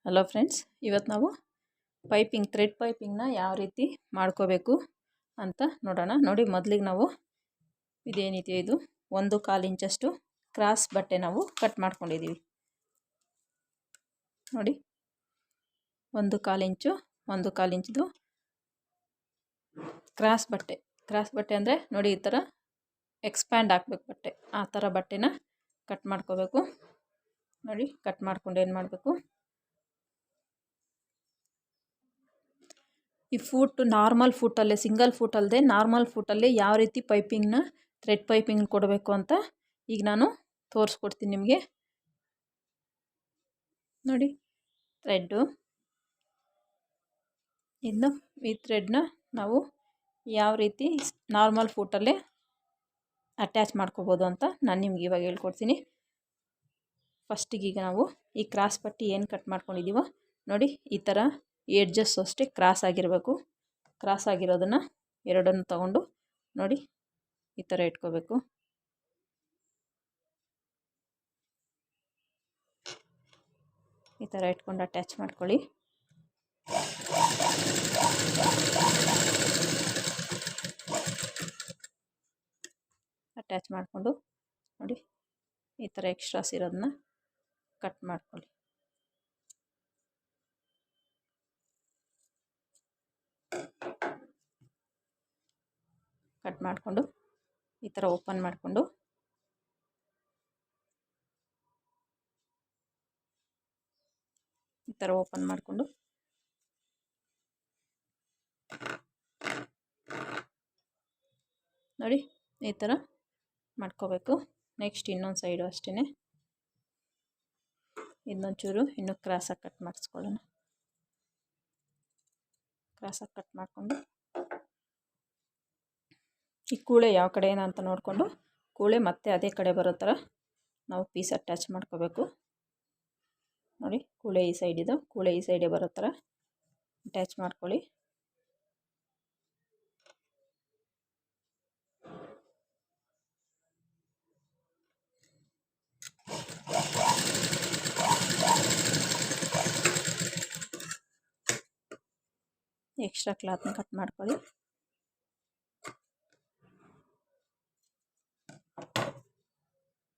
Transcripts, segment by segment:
Hello friends, ಇವತ್ತು ನಾವು thread ಪೈಪಿಂಗ್ನ ಯಾವ ರೀತಿ ಮಾಡ್ಕೋಬೇಕು ಅಂತ ನೋಡೋಣ. ನೋಡಿ, ಮೊದಲಿಗೆ ನಾವು ಇದೇನಿದೆ ಇದು 1/4 ಇಂಚಷ್ಟು ಕ್ರಾಸ್ ಬಟ್ಟೆ ನಾವು ಕಟ್ ಮಾಡ್ಕೊಂಡಿದ್ದೀವಿ. ನೋಡಿ, 1/4 ಇಂಚು 1/4 ಇಂಚ್ದು ಕ್ರಾಸ್ ಬಟ್ಟೆ ಅಂದರೆ ನೋಡಿ, ಈ ಥರ ಎಕ್ಸ್ಪ್ಯಾಂಡ್ ಹಾಕ್ಬೇಕು ಬಟ್ಟೆ, ಆ ಥರ ಬಟ್ಟೆನ ಕಟ್ ಮಾಡ್ಕೋಬೇಕು. ನೋಡಿ, ಕಟ್ ಮಾಡ್ಕೊಂಡು ಏನು ಮಾಡಬೇಕು, ಈ ನಾರ್ಮಲ್ ಫೂಟಲ್ಲೇ, ಸಿಂಗಲ್ ಫೂಟ್ ಅಲ್ಲದೆ ನಾರ್ಮಲ್ ಫೂಟಲ್ಲೇ ಯಾವ ರೀತಿ ಥ್ರೆಡ್ ಪೈಪಿಂಗ್ ಕೊಡಬೇಕು ಅಂತ ಈಗ ನಾನು ತೋರಿಸ್ಕೊಡ್ತೀನಿ ನಿಮಗೆ. ನೋಡಿ, ಈ ಥ್ರೆಡ್ನ ನಾವು ಯಾವ ರೀತಿ ನಾರ್ಮಲ್ ಫೂಟಲ್ಲೇ ಅಟ್ಯಾಚ್ ಮಾಡ್ಕೋಬೋದು ಅಂತ ನಾನು ನಿಮ್ಗೆ ಇವಾಗ ಹೇಳ್ಕೊಡ್ತೀನಿ. ಫಸ್ಟಿಗೆ ಈಗ ನಾವು ಈ ಕ್ರಾಸ್ ಪಟ್ಟಿ ಏನು ಕಟ್ ಮಾಡ್ಕೊಂಡಿದ್ದೀವೋ ನೋಡಿ, ಈ ಥರ ಎಡ್ಜಸ್ ಅಷ್ಟೇ ಕ್ರಾಸ್ ಆಗಿರಬೇಕು. ಕ್ರಾಸ್ ಆಗಿರೋದನ್ನು ಎರಡನ್ನು ತಗೊಂಡು ನೋಡಿ ಈ ಥರ ಇಟ್ಕೋಬೇಕು. ಈ ಥರ ಇಟ್ಕೊಂಡು ಅಟ್ಯಾಚ್ ಮಾಡ್ಕೊಳ್ಳಿ. ಅಟ್ಯಾಚ್ ಮಾಡಿಕೊಂಡು ನೋಡಿ, ಈ ಥರ ಎಕ್ಸ್ಟ್ರಾಸ್ ಇರೋದನ್ನ ಕಟ್ ಮಾಡ್ಕೊಳ್ಳಿ. ಕಟ್ ಮಾಡಿಕೊಂಡು ಈ ಥರ ಓಪನ್ ಮಾಡಿಕೊಂಡು ನೋಡಿ ಈ ಥರ ಮಾಡ್ಕೋಬೇಕು. ನೆಕ್ಸ್ಟ್ ಇನ್ನೊಂದು ಸೈಡು ಅಷ್ಟೇ, ಇನ್ನೊಂಚೂರು ಇನ್ನೂ ಕ್ರಾಸಾಗಿ ಕಟ್ ಮಾಡಿಸ್ಕೊಳ್ಳೋಣ. ಕ್ರಾಸಾಗಿ ಕಟ್ ಮಾಡಿಕೊಂಡು ಈ ಕೂಳೆ ಯಾವ ಕಡೆ ಏನಂತ ನೋಡಿಕೊಂಡು ಕೂಳೆ ಮತ್ತೆ ಅದೇ ಕಡೆ ಬರೋ ಥರ ನಾವು ಪೀಸ್ ಅಟ್ಯಾಚ್ ಮಾಡ್ಕೋಬೇಕು. ನೋಡಿ, ಕೂಳೆ ಈ ಸೈಡಿದು, ಕೂಳೆ ಈ ಸೈಡೇ ಬರೋ ಥರ ಅಟ್ಯಾಚ್ ಮಾಡ್ಕೊಳ್ಳಿ. ಎಕ್ಸ್ಟ್ರಾ ಕ್ಲಾತ್ನ ಕಟ್ ಮಾಡ್ಕೊಳ್ಳಿ.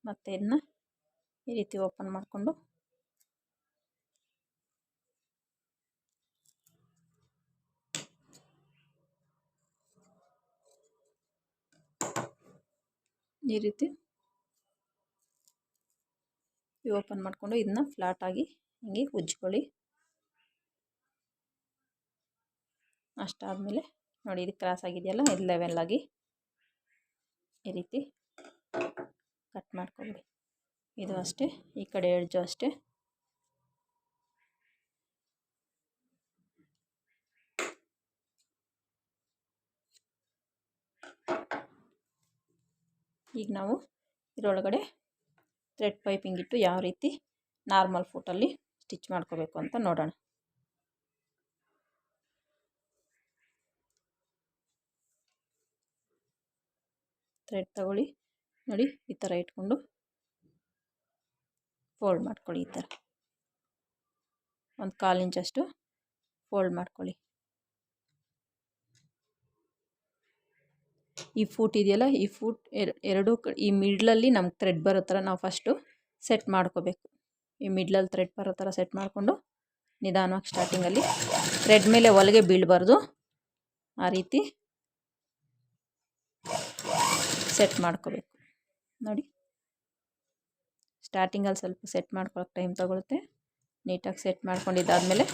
ಮತ್ತು ಇದನ್ನ ಈ ರೀತಿ ಓಪನ್ ಮಾಡಿಕೊಂಡು ಈ ರೀತಿ ಓಪನ್ ಮಾಡಿಕೊಂಡು ಇದನ್ನ ಫ್ಲಾಟಾಗಿ ಹಿಂಗೆ ಉಜ್ಕೊಳ್ಳಿ. ಅಷ್ಟಾದಮೇಲೆ ನೋಡಿ, ಇದು ಕ್ರಾಸ್ ಆಗಿದೆಯಲ್ಲ, ಇದು ಲೆವೆಲ್ಲಾಗಿ ಈ ರೀತಿ ಕಟ್ ಮಾಡ್ಕೊಳ್ಳಿ. ಇದು ಅಷ್ಟೇ, ಈ ಕಡೆ ಎಡ್ಜು ಅಷ್ಟೇ. ಈಗ ನಾವು ಇದರೊಳಗಡೆ ಥ್ರೆಡ್ ಪೈಪಿಂಗ್ ಇಟ್ಟು ಯಾವ ರೀತಿ ನಾರ್ಮಲ್ ಫೂಟಲ್ಲಿ ಸ್ಟಿಚ್ ಮಾಡ್ಕೋಬೇಕು ಅಂತ ನೋಡೋಣ. ಥ್ರೆಡ್ ತಗೊಳ್ಳಿ. ನೋಡಿ, ಈ ಥರ ಇಟ್ಕೊಂಡು ಫೋಲ್ಡ್ ಮಾಡ್ಕೊಳ್ಳಿ. ಈ ಥರ 1/4 ಇಂಚಷ್ಟು ಫೋಲ್ಡ್ ಮಾಡ್ಕೊಳ್ಳಿ. ಈ ಫೂಟ್ ಇದೆಯಲ್ಲ, ಈ ಫೂಟ್ ಈ ಮಿಡ್ಲಲ್ಲಿ ನಮ್ಗೆ ಥ್ರೆಡ್ ಬರೋ ಥರ ನಾವು ಫಸ್ಟು ಸೆಟ್ ಮಾಡ್ಕೋಬೇಕು. ಈ ಮಿಡ್ಲಲ್ಲಿ ಥ್ರೆಡ್ ಬರೋ ಥರ ಸೆಟ್ ಮಾಡಿಕೊಂಡು ನಿಧಾನವಾಗಿ ಸ್ಟಾರ್ಟಿಂಗಲ್ಲಿ ಥ್ರೆಡ್ ಮೇಲೆ ಒಳಗೆ ಬೀಳಬಾರ್ದು, ಆ ರೀತಿ ಸೆಟ್ ಮಾಡ್ಕೋಬೇಕು. ನೋಡಿ, ಸ್ಟಾರ್ಟಿಂಗಲ್ಲಿ ಸ್ವಲ್ಪ ಸೆಟ್ ಮಾಡ್ಕೊಳ್ಳೋಕೆ ಟೈಮ್ ತಗೊಳುತ್ತೆ. ನೀಟಾಗಿ ಸೆಟ್ ಮಾಡ್ಕೊಂಡಿದ್ದಾದಮೇಲೆ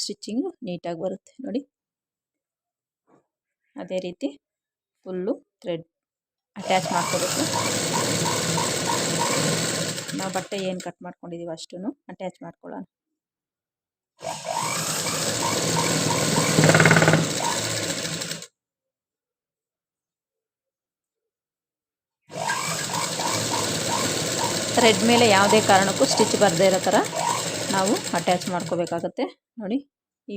ಸ್ಟಿಚಿಂಗು ನೀಟಾಗಿ ಬರುತ್ತೆ. ನೋಡಿ, ಅದೇ ರೀತಿ ಫುಲ್ಲು ಥ್ರೆಡ್ ಅಟ್ಯಾಚ್ ಮಾಡ್ಕೋಬೇಕು. ನಾವು ಬಟ್ಟೆ ಏನು ಕಟ್ ಮಾಡ್ಕೊಂಡಿದ್ದೀವಿ ಅಷ್ಟೂ ಅಟ್ಯಾಚ್ ಮಾಡ್ಕೊಳ್ಳೋಣ. ಥ್ರೆಡ್ ಮೇಲೆ ಯಾವುದೇ ಕಾರಣಕ್ಕೂ ಸ್ಟಿಚ್ ಬರದೇ ಇರೋ ಥರ ನಾವು ಅಟ್ಯಾಚ್ ಮಾಡ್ಕೋಬೇಕಾಗತ್ತೆ. ನೋಡಿ, ಈ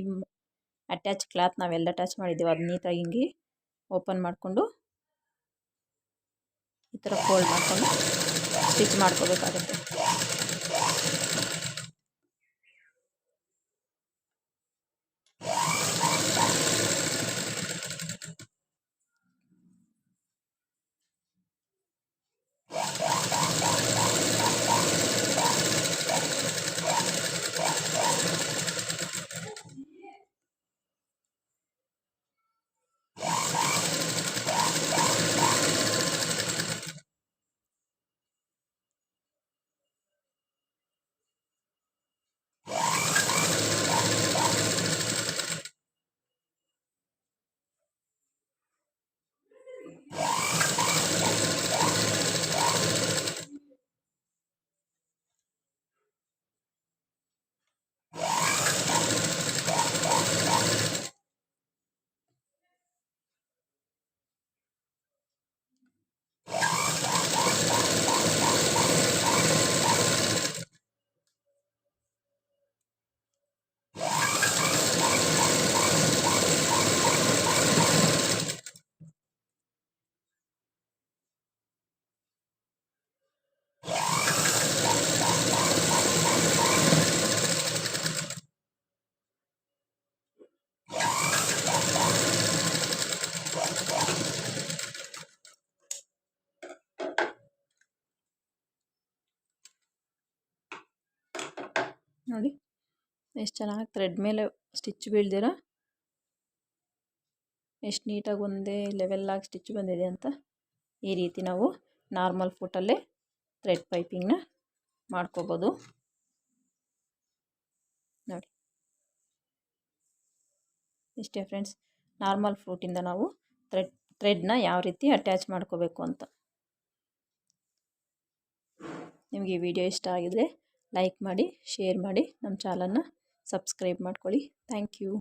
ಅಟ್ಯಾಚ್ ಕ್ಲಾತ್ ನಾವೆಲ್ಲ ಅಟ್ಯಾಚ್ ಮಾಡಿದ್ದೀವಿ, ಅದು ನೀಟಾಗಿ ಹಿಂಗೆ ಓಪನ್ ಮಾಡಿಕೊಂಡು ಈ ಥರ ಫೋಲ್ಡ್ ಮಾಡಿಕೊಂಡು ಸ್ಟಿಚ್ ಮಾಡ್ಕೋಬೇಕಾಗುತ್ತೆ. ನೋಡಿ ಎಷ್ಟು ಚೆನ್ನಾಗಿ ಥ್ರೆಡ್ ಮೇಲೆ ಸ್ಟಿಚ್ ಬೀಳ್ದಿರ ಎಷ್ಟು ನೀಟಾಗಿ ಒಂದೇ ಲೆವೆಲ್ಲಾಗಿ ಸ್ಟಿಚ್ ಬಂದಿದೆ ಅಂತ. ಈ ರೀತಿ ನಾವು ನಾರ್ಮಲ್ ಫುಟಲ್ಲೇ ಥ್ರೆಡ್ ಪೈಪಿಂಗ್ನ ಮಾಡ್ಕೋಬೋದು ನೋಡಿ. ಇಷ್ಟೇ ಫ್ರೆಂಡ್ಸ್, ನಾರ್ಮಲ್ ಫ್ರೂಟಿಂದ ನಾವು ಥ್ರೆಡ್ನ ಯಾವ ರೀತಿ ಅಟ್ಯಾಚ್ ಮಾಡ್ಕೋಬೇಕು ಅಂತ. ನಿಮಗೆ ಈ ವಿಡಿಯೋ ಇಷ್ಟ ಆಗಿದರೆ ಲೈಕ್ ಮಾಡಿ, ಶೇರ್ ಮಾಡಿ, ನಮ್ಮ ಚಾನಲ್ನ ಸಬ್ಸ್ಕ್ರೈಬ್ ಮಾಡ್ಕೊಳ್ಳಿ. Thank you.